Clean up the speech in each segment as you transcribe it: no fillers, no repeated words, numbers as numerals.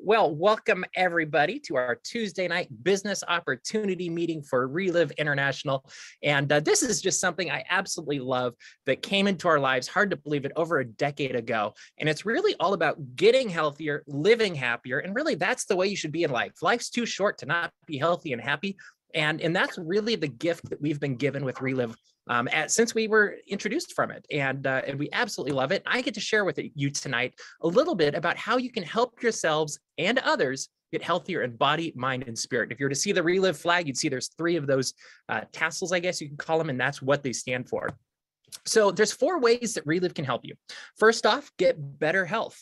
Well, welcome everybody to our Tuesday night business opportunity meeting for Reliv International. And this is just something I absolutely love that came into our lives, hard to believe it, over a decade ago. And it's really all about getting healthier, living happier. And really, that's the way you should be in life. Life's too short to not be healthy and happy. And that's really the gift that we've been given with Reliv since we were introduced from it. And we absolutely love it. I get to share with you tonight a little bit about how you can help yourselves and others get healthier in body, mind, and spirit. If you were to see the Reliv flag, you'd see there's 3 of those tassels, I guess you can call them, and that's what they stand for. So there's 4 ways that Reliv can help you. First off, get better health.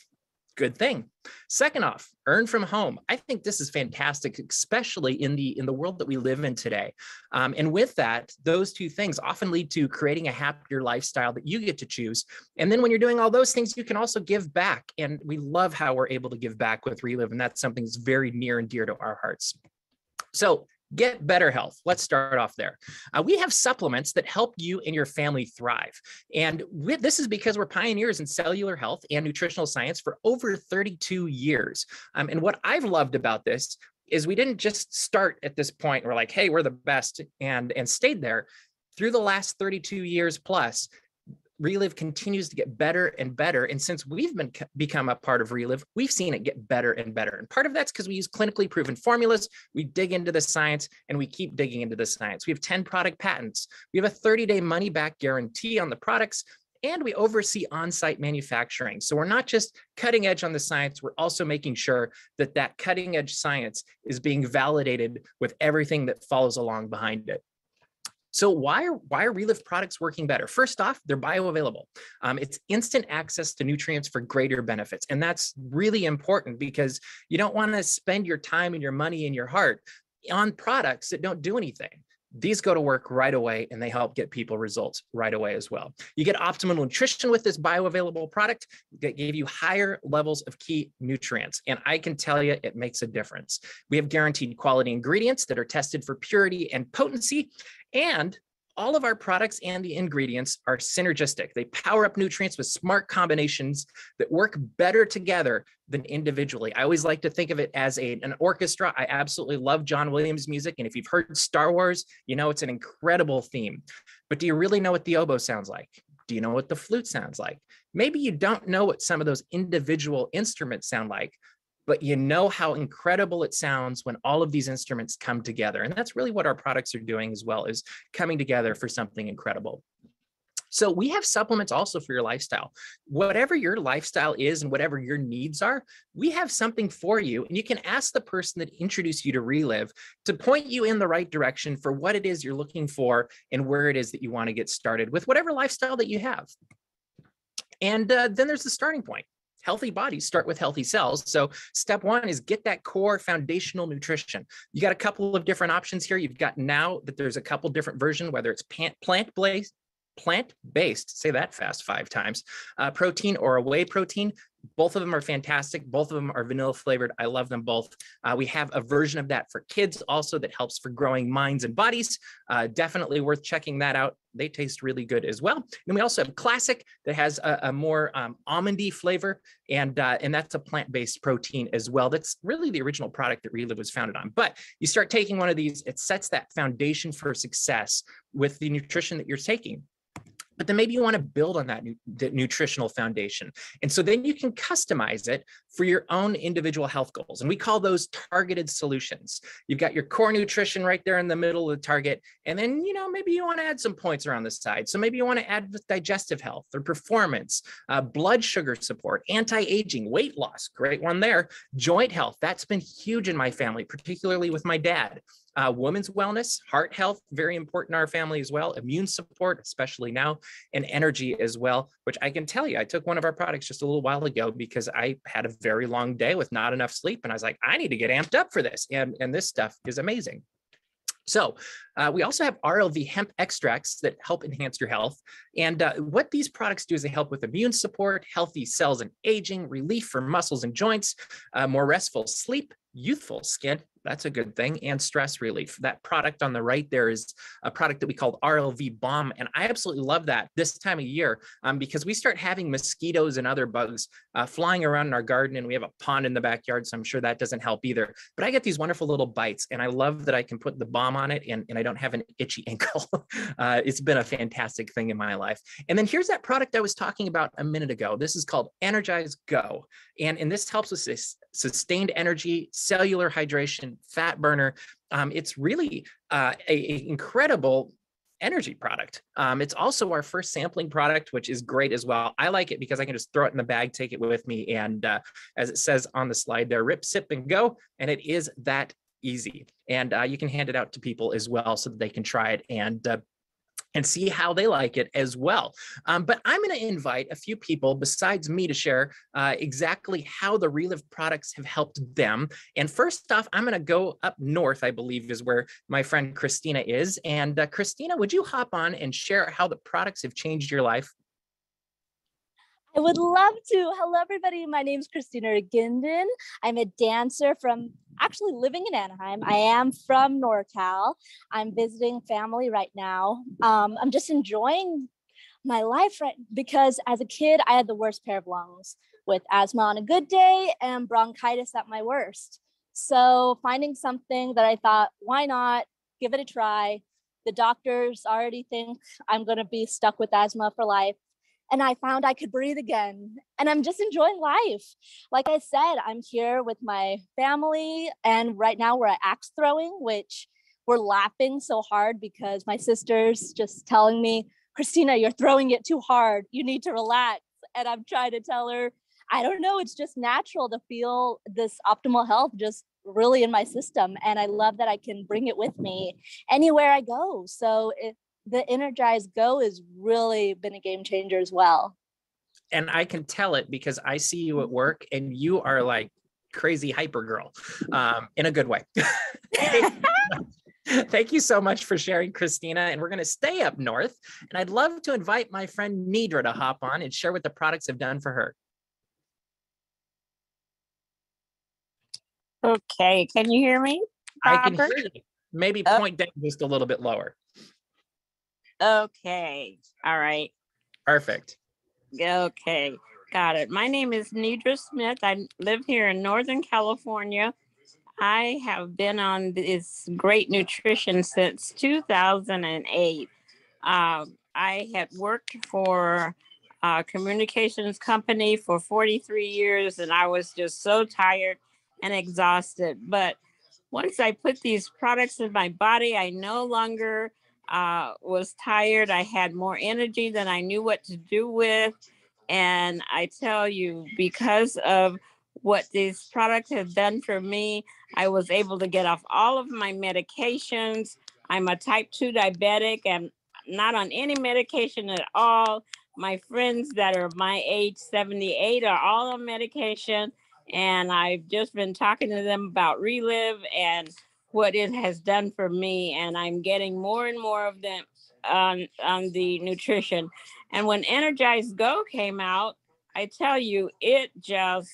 Good thing. Second off, earn from home. I think this is fantastic, especially in the world that we live in today. And with that, those 2 things often lead to creating a happier lifestyle that you get to choose. And then when you're doing all those things, you can also give back. And we love how we're able to give back with Reliv. And that's something that's very near and dear to our hearts. So get better health. Let's start off there. We have supplements that help you and your family thrive. And this is because we're pioneers in cellular health and nutritional science for over 32 years. And what I've loved about this is we didn't just start at this point. We're like, hey, we're the best and stayed there. Through the last 32 years plus, Reliv continues to get better and better. And since we've become a part of Reliv, we've seen it get better and better. And part of that's because we use clinically proven formulas. We dig into the science and we keep digging into the science. We have 10 product patents. We have a 30-day money-back guarantee on the products, and we oversee on-site manufacturing. So we're not just cutting edge on the science, we're also making sure that that cutting edge science is being validated with everything that follows along behind it. So why are Reliv products working better? First off, they're bioavailable. It's instant access to nutrients for greater benefits. And that's really important because you don't want to spend your time and your money and your heart on products that don't do anything. These go to work right away and they help get people results right away as well. You get optimal nutrition with this bioavailable product that gave you higher levels of key nutrients. And I can tell you it makes a difference. We have guaranteed quality ingredients that are tested for purity and potency. And all of our products and the ingredients are synergistic. They power up nutrients with smart combinations that work better together than individually. I always like to think of it as an orchestra. I absolutely love John Williams music. And if you've heard Star Wars, you know it's an incredible theme. But do you really know what the oboe sounds like? Do you know what the flute sounds like? Maybe you don't know what some of those individual instruments sound like, but you know how incredible it sounds when all of these instruments come together. And that's really what our products are doing as well, is coming together for something incredible. So we have supplements also for your lifestyle. Whatever your lifestyle is and whatever your needs are, we have something for you. And you can ask the person that introduced you to Reliv to point you in the right direction for what it is you're looking for and where it is that you want to get started with whatever lifestyle that you have. And then there's the starting point. Healthy bodies start with healthy cells. So step 1 is get that core foundational nutrition. You got a couple of different options here. You've got now that there's a couple different versions, whether it's plant-based, say that fast 5 times, protein or a whey protein. Both of them are fantastic. Both of them are vanilla flavored. I love them both. We have a version of that for kids also that helps for growing minds and bodies. Definitely worth checking that out. They taste really good as well. And we also have classic that has a more almondy flavor, and that's a plant-based protein as well. That's really the original product that Reliv was founded on. But you start taking one of these, it sets that foundation for success with the nutrition that you're taking. But then maybe you want to build on that nutritional foundation. And so then you can customize it for your own individual health goals. And we call those targeted solutions. You've got your core nutrition right there in the middle of the target. And then, maybe you want to add some points around the side. So maybe you want to add digestive health or performance, blood sugar support, anti-aging, weight loss, great one there, joint health. That's been huge in my family, particularly with my dad. Women's wellness, heart health, very important in our family as well. Immune support, especially now, and energy as well, which I can tell you, I took one of our products just a little while ago because I had a very long day with not enough sleep. And I was like, I need to get amped up for this. And this stuff is amazing. So we also have RLV hemp extracts that help enhance your health. And what these products do is they help with immune support, healthy cells and aging, relief for muscles and joints, more restful sleep, youthful skin, That's a good thing. And stress relief. That product on the right there is a product that we call RLV Balm. And I absolutely love that this time of year because we start having mosquitoes and other bugs flying around in our garden, and we have a pond in the backyard. So I'm sure that doesn't help either. But I get these wonderful little bites, and I love that I can put the balm on it and I don't have an itchy ankle. It's been a fantastic thing in my life. And then here's that product I was talking about a minute ago. This is called Energize Go. And this helps with sustained energy, cellular hydration, fat burner. It's really an incredible energy product. It's also our first sampling product, which is great as well. I like it because I can just throw it in the bag, take it with me. And as it says on the slide there, rip, sip, and go. And it is that easy. And you can hand it out to people as well so that they can try it and see how they like it as well. But I'm going to invite a few people besides me to share exactly how the Reliv products have helped them. And first off, I'm going to go up north, I believe is where my friend Christina is. And Christina, would you hop on and share how the products have changed your life? I would love to. Hello, everybody. My name is Christina Ginden. I'm a dancer from actually living in Anaheim. I am from NorCal. I'm visiting family right now. I'm just enjoying my life right because as a kid, I had the worst pair of lungs with asthma on a good day and bronchitis at my worst. So finding something that I thought, why not give it a try? The doctors already think I'm going to be stuck with asthma for life. And I found I could breathe again. And I'm just enjoying life. Like I said, I'm here with my family. And right now we're at axe throwing, which we're laughing so hard because my sister's just telling me, Christina, you're throwing it too hard. You need to relax. And I'm trying to tell her, I don't know, it's just natural to feel this optimal health just really in my system. And I love that I can bring it with me anywhere I go. So the Energize Go has really been a game changer as well. And I can tell it because I see you at work and you are like crazy hyper girl in a good way. Thank you so much for sharing, Christina. And we're going to stay up north. And I'd love to invite my friend Nidra to hop on and share what the products have done for her. Okay, can you hear me, Robert? I can hear you. Maybe point down just a little bit lower. Okay, all right. Perfect. Okay, got it. My name is Nidra Smith. I live here in Northern California. I have been on this great nutrition since 2008. I had worked for a communications company for 43 years, and I was just so tired and exhausted. But once I put these products in my body, I no longer was tired. I had more energy than I knew what to do with. And I tell you, because of what these products have done for me, I was able to get off all of my medications. I'm a type 2 diabetic and not on any medication at all. My friends that are my age, 78, are all on medication. And I've just been talking to them about Reliv and what it has done for me. And I'm getting more and more of them on the nutrition. And when Energize Go came out, I tell you, it just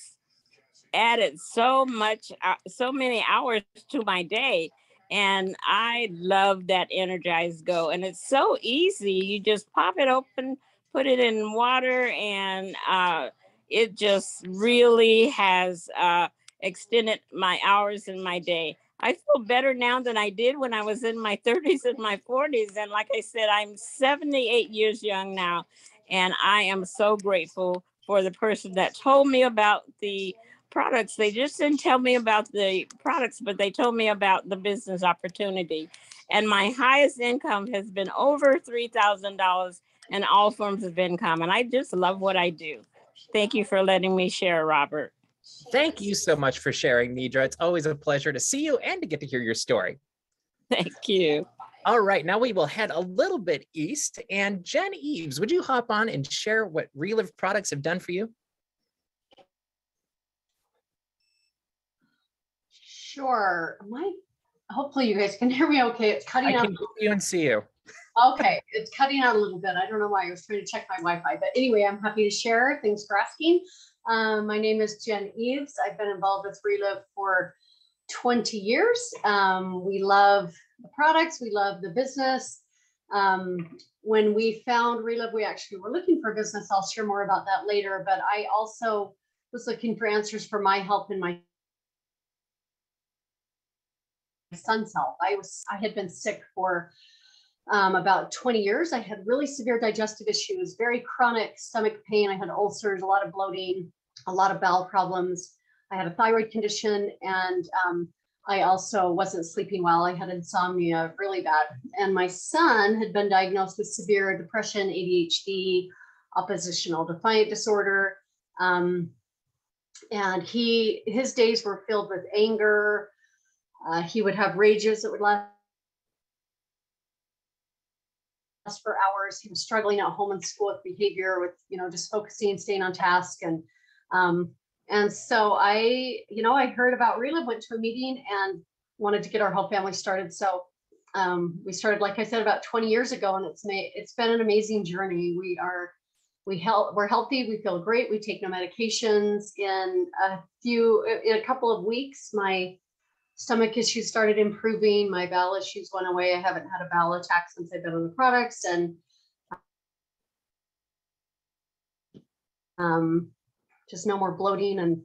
added so many hours to my day. And I love that Energize Go. And it's so easy. You just pop it open, put it in water, and it just really has extended my hours in my day. I feel better now than I did when I was in my 30s and my 40s. And like I said, I'm 78 years young now. And I am so grateful for the person that told me about the products. They just didn't tell me about the products, but they told me about the business opportunity. And my highest income has been over $3,000 in all forms of income. And I just love what I do. Thank you for letting me share, Robert. Thank you so much for sharing, Nidra. It's always a pleasure to see you and to get to hear your story. Thank you. All right, now we will head a little bit east. And Jen Eves, would you hop on and share what Reliv products have done for you? Sure. Hopefully you guys can hear me okay. It's cutting out. I can hear you and see you. Okay, it's cutting out a little bit. I don't know why. I was trying to check my Wi-Fi. But anyway, I'm happy to share. Thanks for asking. My name is Jen Eves. I've been involved with Reliv for 20 years. We love the products, we love the business. When we found Reliv, we actually were looking for business. I'll share more about that later, but I also was looking for answers for my health and my son's health. I had been sick for about 20 years. I had really severe digestive issues, very chronic stomach pain. I had ulcers, a lot of bloating, a lot of bowel problems. I had a thyroid condition, and I also wasn't sleeping well. I had insomnia really bad. And my son had been diagnosed with severe depression, ADHD, oppositional defiant disorder. And his days were filled with anger. He would have rages that would last for hours. He was struggling at home and school with behavior, with, just focusing, staying on task. And so I heard about Reliv, went to a meeting and wanted to get our whole family started. So we started, like I said, about 20 years ago, and it's been an amazing journey. We're healthy. We feel great. We take no medications. In a couple of weeks, my stomach issues started improving. My bowel issues went away. I haven't had a bowel attack since I've been on the products, and just no more bloating, and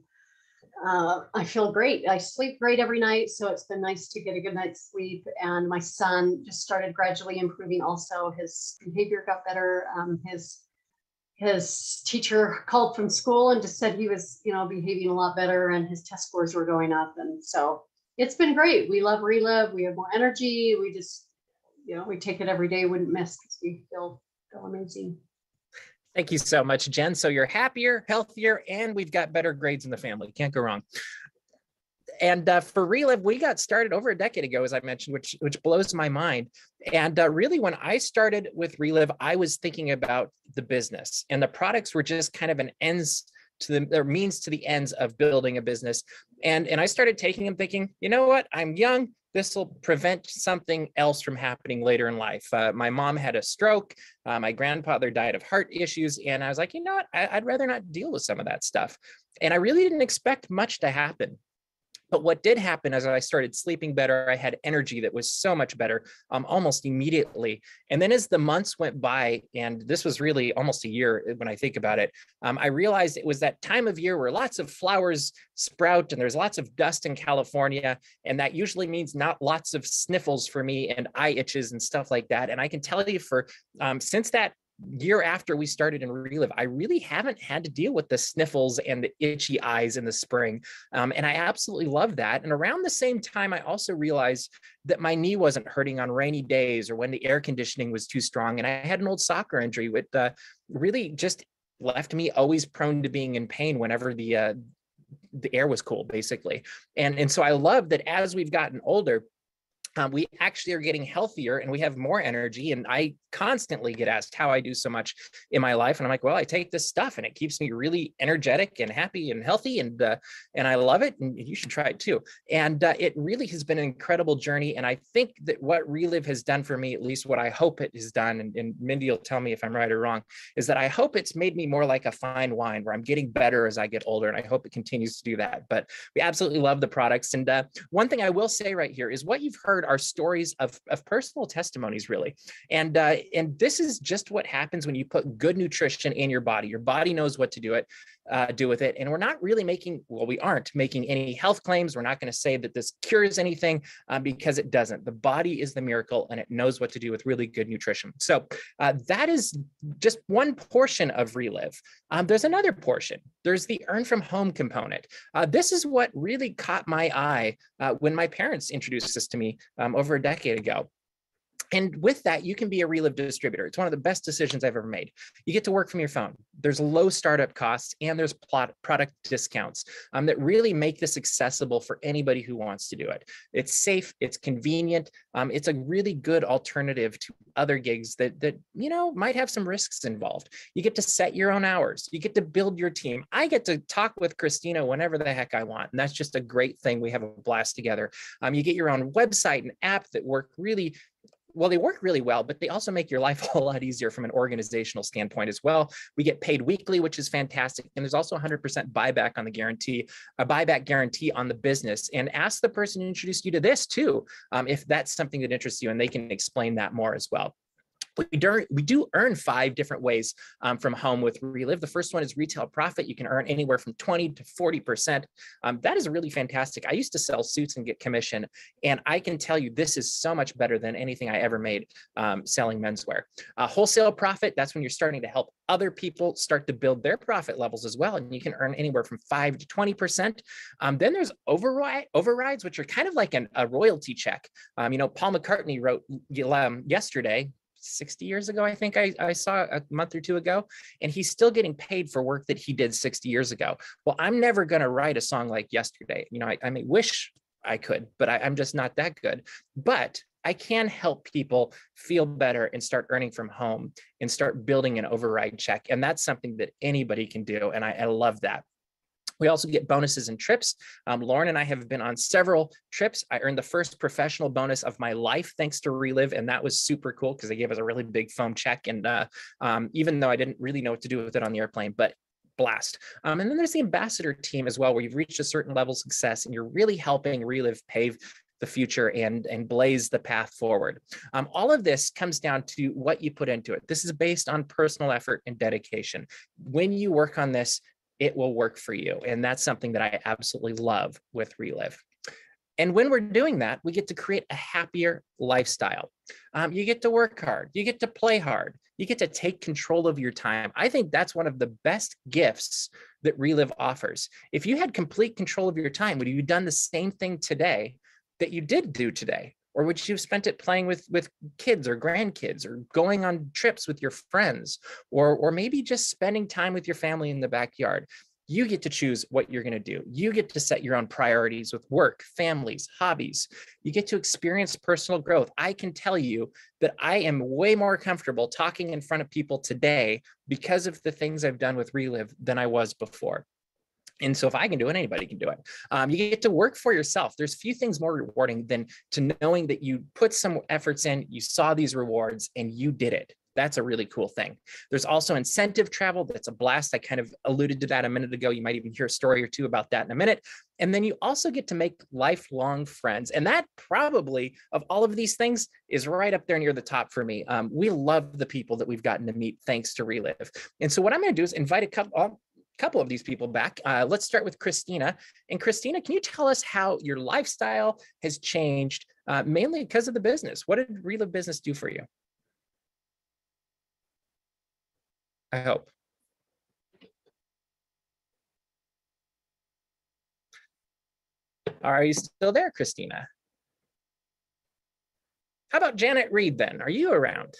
I feel great. I sleep great every night, so it's been nice to get a good night's sleep. And my son just started gradually improving also. His behavior got better. His teacher called from school and just said he was, behaving a lot better, and his test scores were going up. And so it's been great. We love Reliv. We have more energy. We just, we take it every day. Wouldn't miss, because we feel amazing. Thank you so much, Jen. So you're happier, healthier, and we've got better grades in the family. Can't go wrong. And for Reliv, we got started over a decade ago, as I mentioned, which blows my mind. And really, when I started with Reliv, I was thinking about the business, and the products were just kind of an means to the ends of building a business. And I started taking them thinking, you know what, I'm young. This will prevent something else from happening later in life. My mom had a stroke. My grandfather died of heart issues. And I was like, you know what, I'd rather not deal with some of that stuff. And I really didn't expect much to happen. But what did happen as I started sleeping better, I had energy that was so much better almost immediately. And then as the months went by, and this was really almost a year when I think about it, I realized it was that time of year where lots of flowers sprout and there's lots of dust in California. And that usually means not lots of sniffles for me and eye itches and stuff like that. And I can tell you since that year after we started in Reliv, I really haven't had to deal with the sniffles and the itchy eyes in the spring. And I absolutely love that. And around the same time, I also realized that my knee wasn't hurting on rainy days or when the air conditioning was too strong. And I had an old soccer injury with really just left me always prone to being in pain whenever the air was cool, basically. And so I love that as we've gotten older, we actually are getting healthier and we have more energy. And I constantly get asked how I do so much in my life. And I'm like, well, I take this stuff and it keeps me really energetic and happy and healthy. And I love it. And you should try it too. And it really has been an incredible journey. And I think that what Reliv has done for me, at least what I hope it has done, and Mindy will tell me if I'm right or wrong, is that I hope it's made me more like a fine wine where I'm getting better as I get older. And I hope it continues to do that. But we absolutely love the products. And one thing I will say right here is what you've heard are stories of personal testimonies, really. And this is just what happens when you put good nutrition in your body. Your body knows what to do with it. And we're not really we aren't making any health claims. We're not going to say that this cures anything because it doesn't. The body is the miracle and it knows what to do with really good nutrition. So that is just one portion of Reliv. There's another portion. There's the earn from home component. This is what really caught my eye when my parents introduced this to me over a decade ago. And with that, you can be a Reliv distributor. It's one of the best decisions I've ever made. You get to work from your phone. There's low startup costs and there's product discounts that really make this accessible for anybody who wants to do it. It's safe, it's convenient. It's a really good alternative to other gigs that might have some risks involved. You get to set your own hours. You get to build your team. I get to talk with Christina whenever the heck I want. And that's just a great thing. We have a blast together. You get your own website and app that work really well, they work really well, but they also make your life a whole lot easier from an organizational standpoint as well. We get paid weekly, which is fantastic. And there's also 100% buyback on the guarantee, a buyback guarantee on the business. And ask the person who introduced you to this too, if that's something that interests you, and they can explain that more as well. We do earn 5 different ways from home with Reliv. The first one is retail profit. You can earn anywhere from 20 to 40%. That is really fantastic. I used to sell suits and get commission, and I can tell you this is so much better than anything I ever made selling menswear. Wholesale profit, that's when you're starting to help other people start to build their profit levels as well, and you can earn anywhere from 5 to 20%. Then there's overrides, which are kind of like a royalty check. Paul McCartney wrote yesterday, 60 years ago, I think I saw a month or 2 ago, and he's still getting paid for work that he did 60 years ago. Well, I'm never going to write a song like Yesterday. I may wish I could, but I'm just not that good. But I can help people feel better and start earning from home and start building an override check. And that's something that anybody can do. And I love that. We also get bonuses and trips. Lauren and I have been on several trips. I earned the first professional bonus of my life thanks to Reliv, and that was super cool because they gave us a really big foam check. And even though I didn't really know what to do with it on the airplane, but blast. And then there's the ambassador team as well, where you've reached a certain level of success and you're really helping Reliv pave the future and blaze the path forward. All of this comes down to what you put into it. This is based on personal effort and dedication. When you work on this, it will work for you. And that's something that I absolutely love with Reliv. And when we're doing that, we get to create a happier lifestyle. You get to work hard, you get to play hard, you get to take control of your time. I think that's one of the best gifts that Reliv offers. If you had complete control of your time, would you have done the same thing today that you did do today? Or would you have spent it playing with kids or grandkids, or going on trips with your friends, or maybe just spending time with your family in the backyard? You get to choose what you're going to do. You get to set your own priorities with work, families, hobbies. You get to experience personal growth. I can tell you that I am way more comfortable talking in front of people today because of the things I've done with Reliv than I was before. And so if I can do it, anybody can do it. You get to work for yourself. There's few things more rewarding than to knowing that you put some efforts in, you saw these rewards, and you did it. That's a really cool thing. There's also incentive travel. That's a blast. I kind of alluded to that a minute ago. You might even hear a story or two about that in a minute. And then you also get to make lifelong friends. And that probably, of all of these things, is right up there near the top for me. We love the people that we've gotten to meet thanks to Reliv. And so what I'm going to do is invite a couple of these people back. Let's start with Christina. And Christina, can you tell us how your lifestyle has changed, mainly because of the business? What did Reliv Business do for you? I hope. Are you still there, Christina? How about Janet Reed then? Are you around?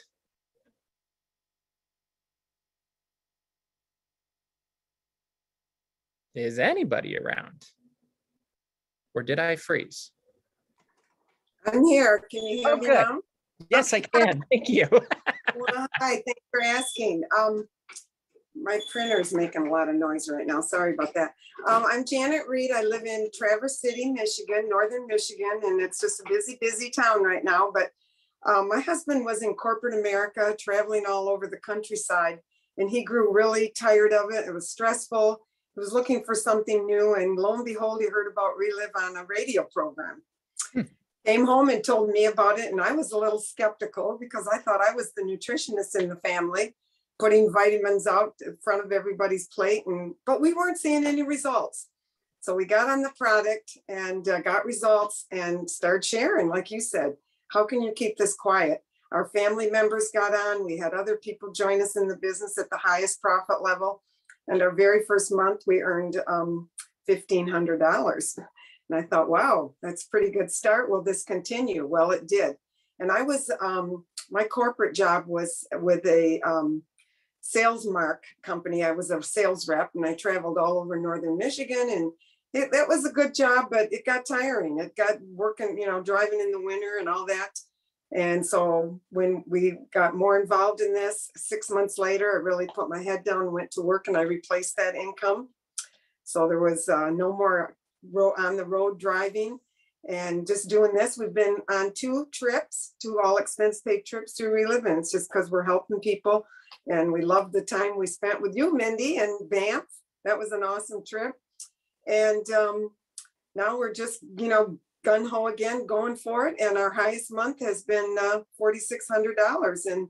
Is anybody around? Or did I freeze? I'm here. Can you hear me now? Yes, I can. Thank you. Well, hi, thanks for asking. My printer is making a lot of noise right now. Sorry about that. I'm Janet Reed. I live in Traverse City, Michigan, northern Michigan, and it's just a busy, busy town right now. But my husband was in corporate America, traveling all over the countryside, and he grew really tired of it. It was stressful. He was looking for something new, and lo and behold, he heard about Reliv on a radio program. Came home and told me about it, and I was a little skeptical because I thought I was the nutritionist in the family, putting vitamins out in front of everybody's plate, but we weren't seeing any results. So we got on the product and got results and started sharing. Like you said, how can you keep this quiet? Our family members got on. We had other people join us in the business at the highest profit level. And our very first month, we earned $1,500. And I thought, wow, that's a pretty good start. Will this continue? Well, it did. And I was, my corporate job was with a sales mark company. I was a sales rep, and I traveled all over northern Michigan, and that was a good job, but it got tiring. It got working, driving in the winter and all that. And so when we got more involved in this, 6 months later, I really put my head down and went to work, and I replaced that income. So there was no more on the road driving. And just doing this, we've been on 2 trips, 2 all expense paid trips to Reliv. And it's just because we're helping people. And we love the time we spent with you, Mindy, and Banff. That was an awesome trip. And now we're just, gung ho again, going for it. And our highest month has been $4,600. And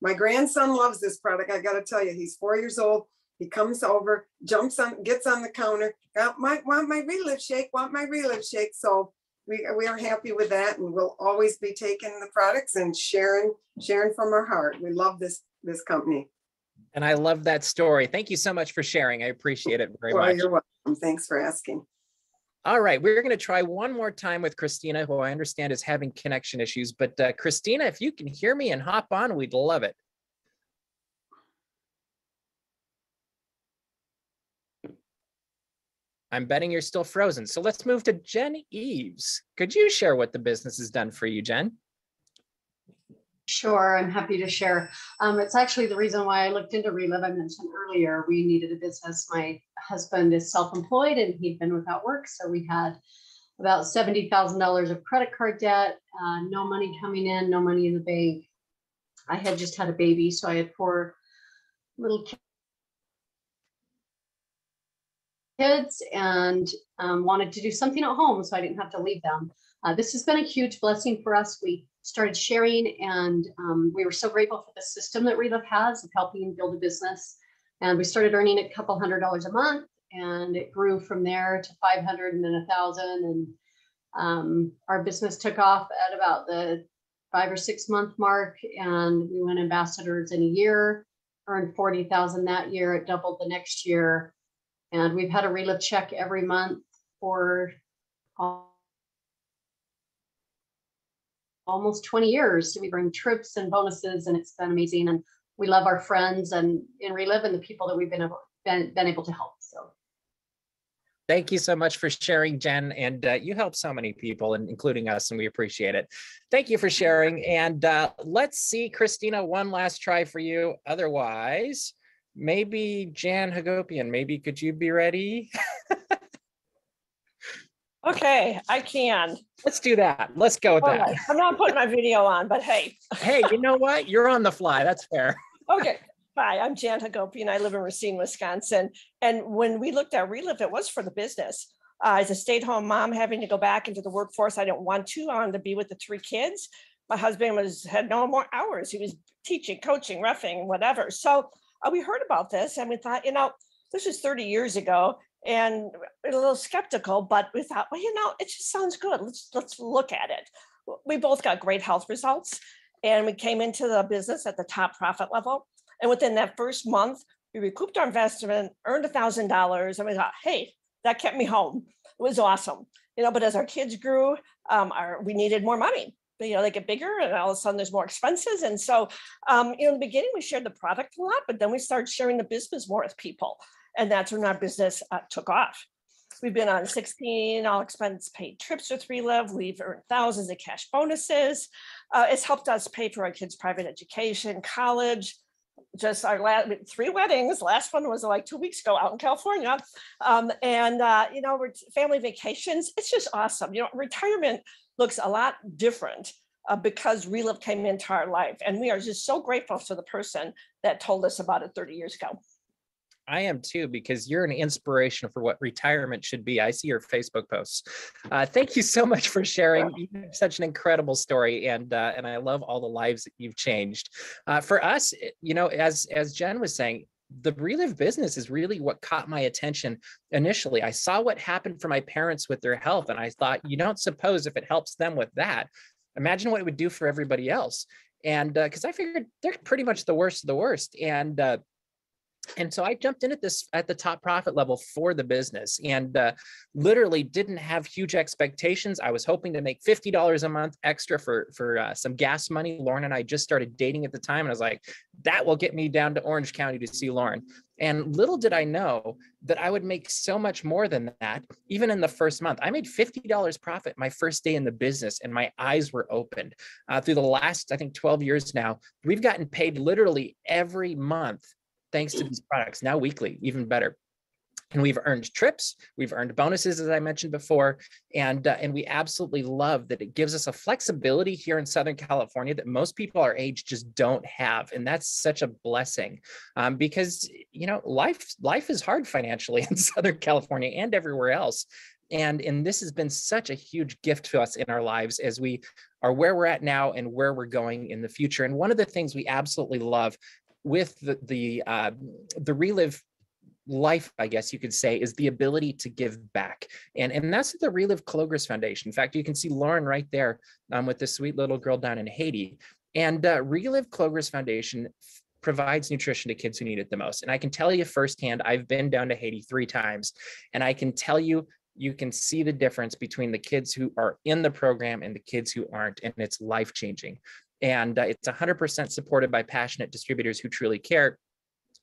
my grandson loves this product. I got to tell you, he's 4 years old. He comes over, jumps on, gets on the counter. Want my Reliv shake, want my Reliv shake. So we are happy with that. And we'll always be taking the products and sharing from our heart. We love this company. And I love that story. Thank you so much for sharing. I appreciate it very much. You're welcome. Thanks for asking. All right, we're going to try one more time with Christina, who I understand is having connection issues. But Christina, if you can hear me and hop on, we'd love it. I'm betting you're still frozen. So let's move to Jen Eves. Could you share what the business has done for you, Jen? Sure, I'm happy to share. It's actually the reason why I looked into Reliv. I mentioned earlier, we needed a business. My husband is self-employed and he'd been without work. So we had about $70,000 of credit card debt, no money coming in, no money in the bank. I had just had a baby, so I had 4 little kids and wanted to do something at home so I didn't have to leave them. This has been a huge blessing for us. We started sharing and we were so grateful for the system that Reliv has of helping build a business. And we started earning a couple $100 a month and it grew from there to 500 and then 1,000. And our business took off at about the 5 or 6 month mark. And we went ambassadors in a year, earned 40,000 that year. It doubled the next year. And we've had a Reliv check every month for almost 20 years. We bring trips and bonuses and it's been amazing. And we love our friends and in Reliv and the people that we've been able to help. So thank you so much for sharing, Jen. And you help so many people, and including us, and we appreciate it. Thank you for sharing. And let's see, Christina, one last try for you. Otherwise, maybe Jan Hagopian, maybe could you be ready? Okay, I can. Let's do that. Let's go with that. Right. I'm not putting my video on, but hey. Hey, you know what? You're on the fly. That's fair. Okay. Hi, I'm Jan Hagopian. I live in Racine, Wisconsin. And when we looked at Reliv, it was for the business. As a stay-at-home mom, having to go back into the workforce, I didn't want to. I wanted to be with the 3 kids. My husband had no more hours. He was teaching, coaching, roughing, whatever. So we heard about this and we thought, this was 30 years ago. And a little skeptical, but we thought, well, it just sounds good. Let's look at it. We both got great health results and we came into the business at the top profit level. And within that first month, we recouped our investment, earned $1,000. And we thought, hey, that kept me home. It was awesome. But as our kids grew, we needed more money. They get bigger and all of a sudden there's more expenses. And so, in the beginning, we shared the product a lot, but then we started sharing the business more with people. And that's when our business took off. We've been on 16 all expense paid trips with Reliv. We've earned thousands of cash bonuses. It's helped us pay for our kids' private education, college, just our 3 weddings. Last one was like 2 weeks ago out in California. We're family vacations. It's just awesome. Retirement looks a lot different because Reliv came into our life. And we are just so grateful to the person that told us about it 30 years ago. I am too, because you're an inspiration for what retirement should be. I see your Facebook posts. Thank you so much for sharing. You have such an incredible story, and I love all the lives that you've changed. For us, as Jen was saying, the Reliv business is really what caught my attention initially. I saw what happened for my parents with their health, and I thought, you don't suppose if it helps them with that, imagine what it would do for everybody else. And because I figured they're pretty much the worst of the worst. And so I jumped in at the top profit level for the business and literally didn't have huge expectations. I was hoping to make $50 a month extra for some gas money. Lauren and I just started dating at the time. And I was like, that will get me down to Orange County to see Lauren. And little did I know that I would make so much more than that, even in the first month. I made $50 profit my first day in the business and my eyes were opened. Through the last, I think, 12 years now, we've gotten paid literally every month thanks to these products, now weekly, even better. And we've earned trips, we've earned bonuses, as I mentioned before, and we absolutely love that it gives us a flexibility here in Southern California that most people our age just don't have, and that's such a blessing, because life is hard financially in Southern California and everywhere else, and this has been such a huge gift to us in our lives as we are where we're at now and where we're going in the future. And one of the things we absolutely love with the Reliv life, I guess you could say, is the ability to give back. And that's the Reliv Clogers Foundation. In fact, you can see Lauren right there with this sweet little girl down in Haiti. And Reliv Clogers Foundation provides nutrition to kids who need it the most. And I can tell you firsthand, I've been down to Haiti 3 times, and I can tell you, you can see the difference between the kids who are in the program and the kids who aren't, and it's life-changing. And it's 100% supported by passionate distributors who truly care.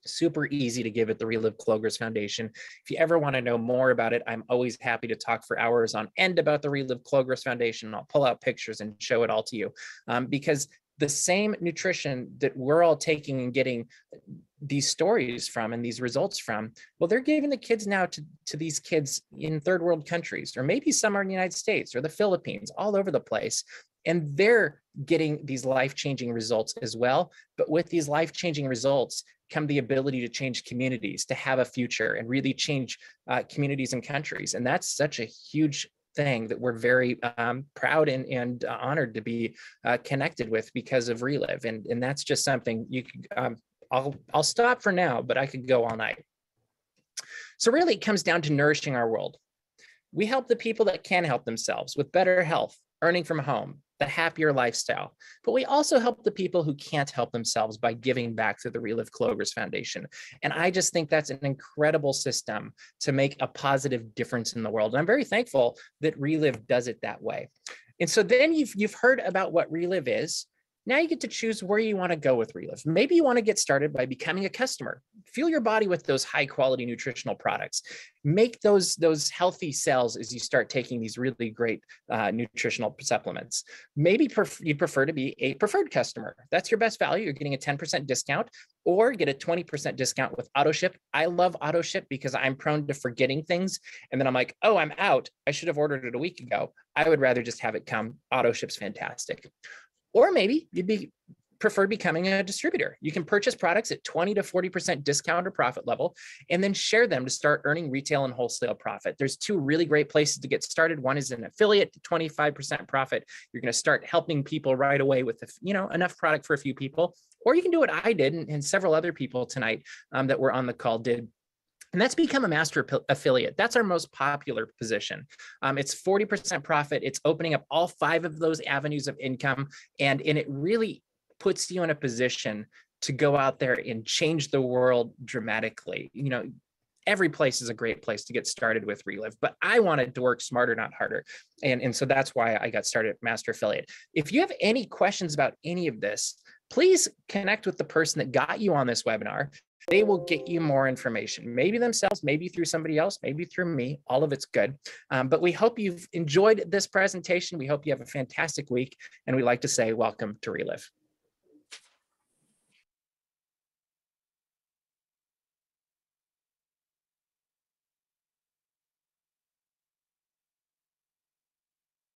Super easy to give at the Reliv Clogers Foundation. If you ever want to know more about it, I'm always happy to talk for hours on end about the Reliv Clogers Foundation. I'll pull out pictures and show it all to you, because the same nutrition that we're all taking and getting these stories from and these results from, well, they're giving the kids now to these kids in third world countries, or maybe some are in the United States or the Philippines, all over the place. And they're getting these life-changing results as well. But with these life-changing results come the ability to change communities, to have a future, and really change communities and countries. And that's such a huge thing that we're very proud and honored to be connected with because of Reliv. And that's just something you could, I'll stop for now, but I could go all night. So really it comes down to nourishing our world. We help the people that can help themselves with better health, earning from home, the happier lifestyle. But we also help the people who can't help themselves by giving back to the Reliv Clogers Foundation. And I just think that's an incredible system to make a positive difference in the world. And I'm very thankful that Reliv does it that way. And so then you've heard about what Reliv is. Now you get to choose where you want to go with Reliv. Maybe you want to get started by becoming a customer. Fuel your body with those high quality nutritional products. Make those healthy cells as you start taking these really great nutritional supplements. Maybe you prefer to be a preferred customer. That's your best value. You're getting a 10% discount, or get a 20% discount with auto ship. I love auto ship because I'm prone to forgetting things. And then I'm like, oh, I'm out. I should have ordered it a week ago. I would rather just have it come. Auto ship's fantastic. Or maybe you'd prefer becoming a distributor. You can purchase products at 20 to 40% discount or profit level, and then share them to start earning retail and wholesale profit. There's 2 really great places to get started. One is an affiliate, 25% profit. You're going to start helping people right away with enough product for a few people. Or you can do what I did, and several other people tonight that were on the call did. And that's become a master affiliate. That's our most popular position. It's 40% profit. It's opening up all 5 of those avenues of income. And it really puts you in a position to go out there and change the world dramatically. Every place is a great place to get started with Reliv, but I wanted to work smarter, not harder. And so that's why I got started at Master Affiliate. If you have any questions about any of this, please connect with the person that got you on this webinar. They will get you more information, maybe themselves, maybe through somebody else, maybe through me. All of it's good. But we hope you've enjoyed this presentation. We hope you have a fantastic week. And we like to say, welcome to Reliv.